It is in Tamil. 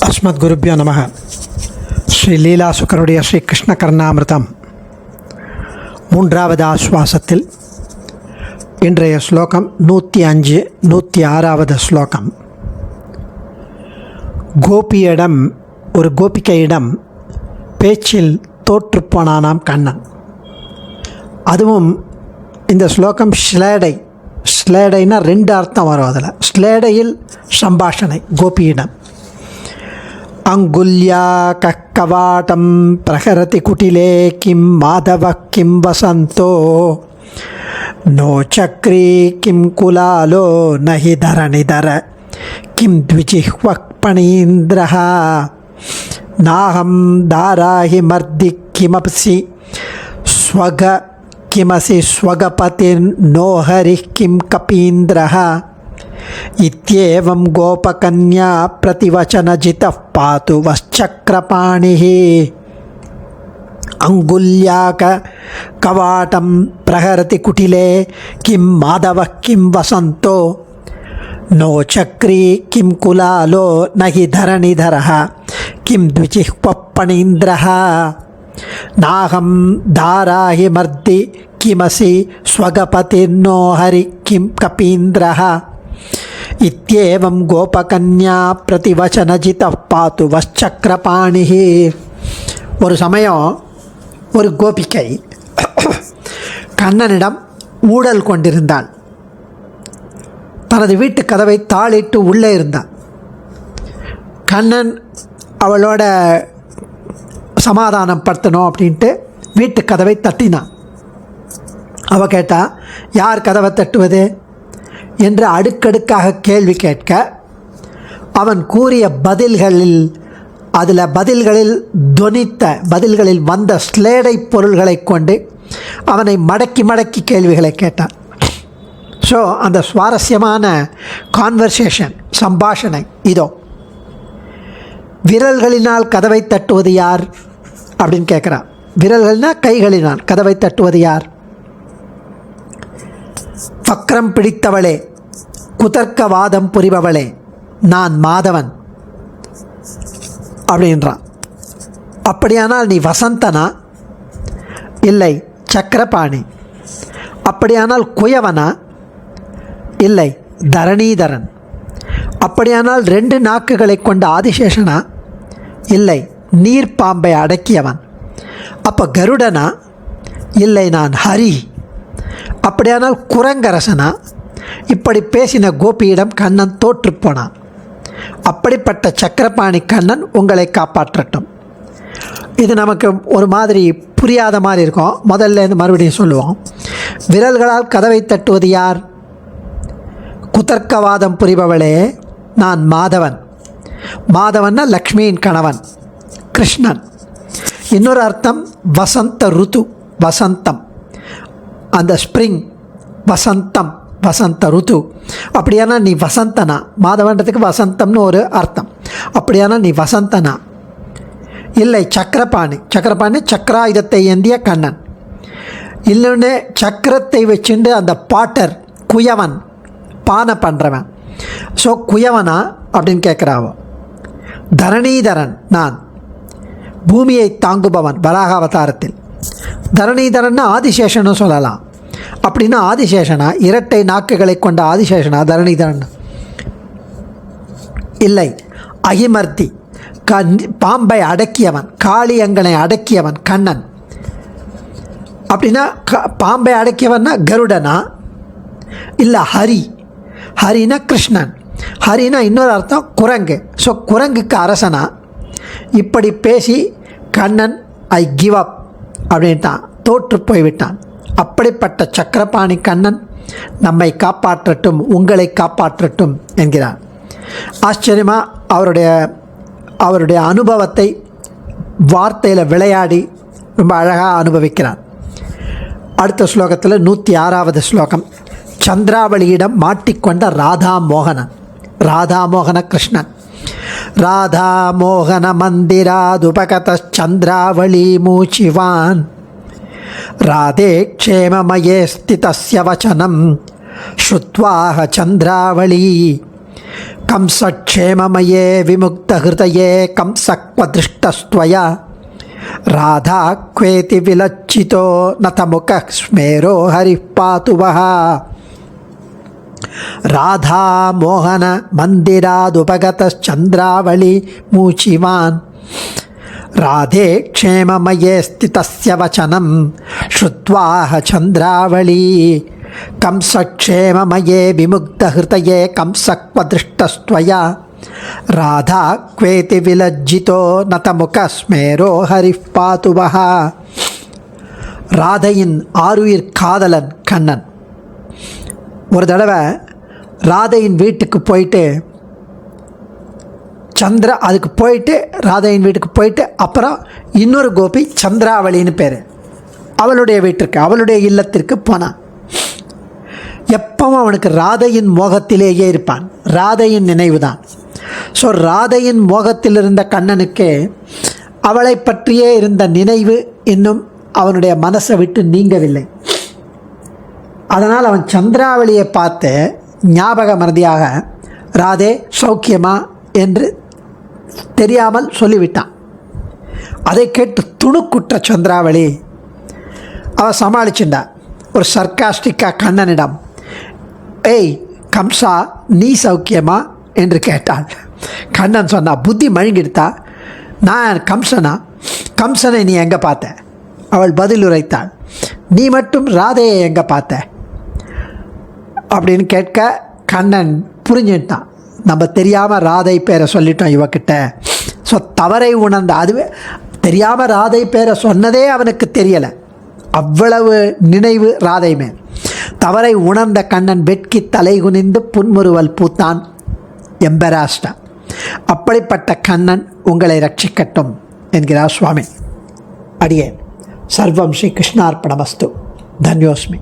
அஸ்மத்குருப்யோ நமः. ஸ்ரீ லீலாசுகருடைய ஸ்ரீ கிருஷ்ண கர்ணாமிருதம் மூன்றாவது ஆஸ்வாசத்தில் இன்றைய ஸ்லோகம் 105, 106வது ஸ்லோகம். கோபியிடம், ஒரு கோபிகையிடம் பேச்சில் தோற்றுப்போனானாம் கண்ணன். அதுவும் இந்த ஸ்லோகம் ஸ்லேடைனா 2 அர்த்தம் வரும். அதில் ஸ்லேடையில் சம்பாஷணை கோபியிடம். அங்குல்யா கக்கவாட்டம் பிரகரதி குட்டிலே கிம் மாதவ கிம் வசந்தோ நோ சக்ரி கிம் குலாலோ நஹி தரணிதர கிம் த்விஜிஹ்வக் பணீந்திரஹ நாஹம் தாராஹி மர்தி கிமப்சி ஸ்வக கிமசி ஸ்வகபதிர் நோ ஹரி கிம் கபீந்திரஹ இத்யேவம் கோபகன்யா பிரதிவச்சனஜிதः பாது வச்சக்ரபாணிः. அங்குல்யாக கவாட்டம் பிரகரதி குட்டிலே கிம் மாதவ கிம் வசந்தோ நோ சக்ரி கிம் குலாலோ நஹி தரணிதரः கிம் த்விஜிஹ்வப்பணீந்திரः நாஹம் தாராஹி மர்தி கிமசி ஸ்வகபதிர்னோ ஹரி கிம் கபீந்திரः இத்யேவம் கோபகன்யா பிரதிவச்சனஜிதः பாது வச்சக்ரபாணிः. ஒரு சமயம் ஒரு கோபிகை கண்ணனிடம் ஊடல் கொண்டிருந்தாள். தனது வீட்டு கதவை தாளிட்டு உள்ளே இருந்தாள். கண்ணன் அவளோட சமாதானம் படுத்தணும் அப்படின்ட்டு வீட்டு கதவை தட்டினான். அவள் கேட்டா, யார் கதவை தட்டுவது என்று அடுக்கடுக்காக கேள்வி கேட்க, அவன் கூறிய பதில்களில் வந்த ஸ்லேடை பொருள்களை கொண்டு அவனை மடக்கி மடக்கி கேள்விகளை கேட்டான். ஸோ அந்த சுவாரஸ்யமான கான்வர்சேஷன், சம்பாஷணை இதோ. விரல்களினால் கதவை தட்டுவது யார் அப்படின்னு கேட்குறான். விரல்கள்னால் கைகளினால் கதவை தட்டுவது யார்? வக்ரம் பிடித்தவளே, குதர்க்கவாதம் புரிபவளே, நான் மாதவன் அப்படின்றான். அப்படியானால் நீ வசந்தனா? இல்லை, சக்கரபாணி. அப்படியானால் குயவனா? இல்லை, தரணீதரன். அப்படியானால் 2 நாக்குகளை கொண்ட ஆதிசேஷனா? இல்லை, நீர்ப்பாம்பை அடக்கியவன். அப்போ கருடனா? இல்லை, நான் ஹரி. அப்படியானால் குரங்கரசனா? இப்படி பேசின கோபியிடம் கண்ணன் தோற்றுப்போனான். அப்படிப்பட்ட சக்கரபாணி கண்ணன் உங்களை காப்பாற்றட்டும். இது நமக்கு ஒரு மாதிரி புரியாத மாதிரி இருக்கும். முதல்ல மறுபடியும் சொல்லுவோம். விரல்களால் கதவை தட்டுவது யார்? குதர்க்கவாதம் புரிபவளே, நான் மாதவன். மாதவன்னா லக்ஷ்மியின் கணவன் கிருஷ்ணன். இன்னொரு அர்த்தம் வசந்த ருத்து, வசந்தம், அந்த ஸ்ப்ரிங், வசந்தம், வசந்த ருத்து. அப்படியானா நீ வசந்தனா? மாதவன்றதுக்கு வசந்தம்னு ஒரு அர்த்தம். அப்படியானா நீ வசந்தனா? இல்லை, சக்கரபாணி. சக்கரபாணி சக்கராயுதத்தை ஏந்திய கண்ணன். இல்லைன்னு சக்கரத்தை வச்சுண்டு அந்த பாட்டர், குயவன், பானை பண்ணுறவன். ஸோ குயவனா அப்படின்னு கேட்குறாவோ. தரணீதரன் நான், பூமியை தாங்குபவன் வராக அவதாரத்தில். தரணீதரன்னா ஆதிசேஷன்னு சொல்லலாம். அப்படின்னா ஆதிசேஷனா? 2 நாக்குகளை கொண்ட ஆதிசேஷனா தரணீதரன்? இல்லை, அகிமர்த்தி, பாம்பை அடக்கியவன், காளியங்கனை அடக்கியவன் கண்ணன். அப்படின்னா பாம்பை அடக்கியவன்னா கருடனா? இல்லை, ஹரி. ஹரினா கிருஷ்ணன். ஹரினா இன்னொரு அர்த்தம் குரங்கு. ஸோ குரங்குக்கு அரசனா? இப்படி பேசி கண்ணன் ஐ கிவ் அப் அப்படின்ட்டான், தோற்று போய்விட்டான். அப்படிப்பட்ட சக்கரபாணி கண்ணன் நம்மை காப்பாற்றட்டும், உங்களை காப்பாற்றட்டும் என்கிறார். ஆச்சரியமாக அவருடைய அனுபவத்தை வார்த்தையில் விளையாடி ரொம்ப அழகாக அனுபவிக்கிறார். அடுத்த ஸ்லோகத்தில் 106வது ஸ்லோகம். சந்திராவளியிடம் மாட்டிக்கொண்ட ராதாமோகன கிருஷ்ணன். ராதாமோகன மந்திராதுபகத சந்திராவளி மூச்சிவான் ராதே க்ஷேமமயே ஸ்திதஸ்ய வசனம் ஸ்ருத்வாஹ சந்திராவளி कंसक्षेममये विमुक्तहृदये कंसक्वदृष्टस्त्वया राधा क्वेति विलज्जितो नतमुखः स्मेरो हरिः पातु वः राधा मोहन मन्दिरादुपगतश्चन्द्रावळी मूचिवान् राधे क्षेममये स्थितस्य वचनं श्रुत्वाह चन्द्रावळी कंसक्षेममये विमुग्धहृदये कंसक्वदृष्टस्त्वया राधा क्वेति विलज्जितो नतमुखस्मेरो हरिः पातु वः. ராதையின் ஆருயிர் காதலன் கண்ணன் ஒரு தடவை ராதையின் வீட்டுக்கு போயிட்டு ராதையின் வீட்டுக்கு போயிட்டு அப்புறம் இன்னொரு கோபி சந்திராவளின்னு பேர் அவளுடைய வீட்டிற்கு அவளுடைய இல்லத்திற்கு போனான். எப்பவும் அவனுக்கு ராதையின் மோகத்திலேயே இருப்பான். ராதையின் நினைவு தான். ஸோ ராதையின் மோகத்தில் இருந்த கண்ணனுக்கு அவளை பற்றியே இருந்த நினைவு இன்னும் அவனுடைய மனசை விட்டு நீங்கவில்லை. அதனால் அவன் சந்திராவளியை பார்த்து ஞாபக மறதியாக ராதே சௌக்கியமா என்று தெரியாமல் சொல்லிவிட்டான். அதை கேட்டு துணுக்குற்ற சந்திராவளி அவள் சமாளிச்சுண்டா. ஒரு சர்க்காஸ்டிக்காக கண்ணனிடம், ஏய் கம்சா, நீ சௌக்கியமா என்று கேட்டாள். கண்ணன் சொன்னா, புத்தி மழுங்கிடுத்தா, நான் கம்சனா? கம்சனை நீ எங்கே பார்த்த? அவள் பதில் உரைத்தாள், நீ மட்டும் ராதையை எங்கே பார்த்த அப்படின்னு கேட்க கண்ணன் புரிஞ்சுட்டான். நம்ம தெரியாமல் ராதை பேரை சொல்லிட்டோம் இவக்கிட்ட. ஸோ தவறை உணர்ந்த, அதுவே தெரியாமல் ராதை பேரை சொன்னதே அவனுக்கு தெரியலை. அவ்வளவு நினைவு ராதை மேல். தவறை உணர்ந்த கண்ணன் வெட்கி தலை குனிந்து புன்முறுவல் பூத்தான். எம்பராஸ்டா. அப்படிப்பட்ட கண்ணன் உங்களை ரட்சிக்கட்டும் என்கிறார் சுவாமி. அடியேன். சர்வம் ஸ்ரீ கிருஷ்ணார்ப்பணமஸ்து. தன்யோஸ்மி.